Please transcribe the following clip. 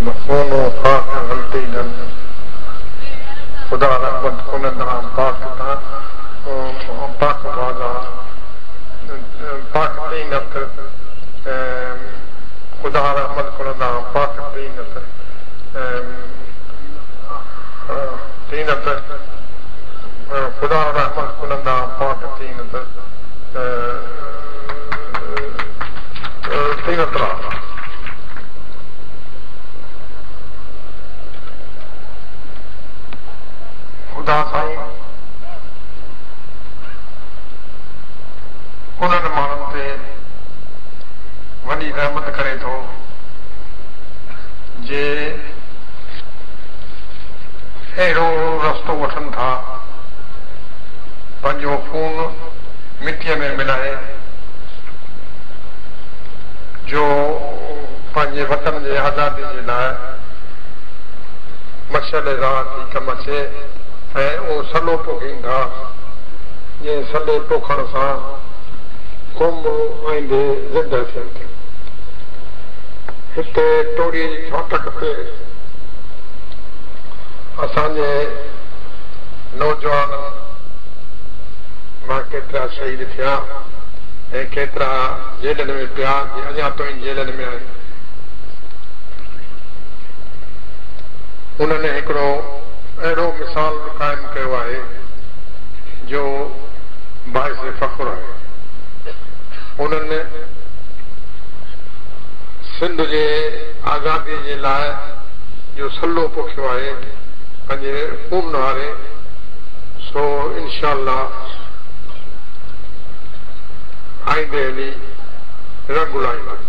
मखून पाक गलती न खुदा रहमत कुनंदा पाक ता पाक वादा पाक तीनत खुदा रहमत कुनंदा पाक तीनत तीनत खुदा रहमत कुनंदा पाक तीनत तीनत खुदा साईं उन्हनि माण्हुनि ते वॾी रहमत करे थो जे अहिड़ो रस्तो वठनि था पंहिंजो खून मिटीअ में मिलाए जो पंहिंजे वतन जे आज़ादी जे लाइ मशल राह थी कमु अचे ऐं उहो सलो पोखींदा जंहिं सले पोखण सां क़ौम आईंदे ज़िंदा थियनि थियूं। हिते टोड़ीअ जी फाटक ते असांजे नौजवान मां केतिरा शहीद थिया ऐं केतिरा जेलनि में पिया अञा ताईं जेलनि में आहिनि। उन्हनि हिकिड़ो अहिड़ो मिसाल क़ाइमु कयो आहे जो बाइस फ़ख्रु आहे। उन्हनि सिंध जे आज़ादी जे लाइ जो सलो पोखियो आहे पंहिंजे खून वारे सो इंशाअल्लाह आईंदे हली रंग लाईंदासीं।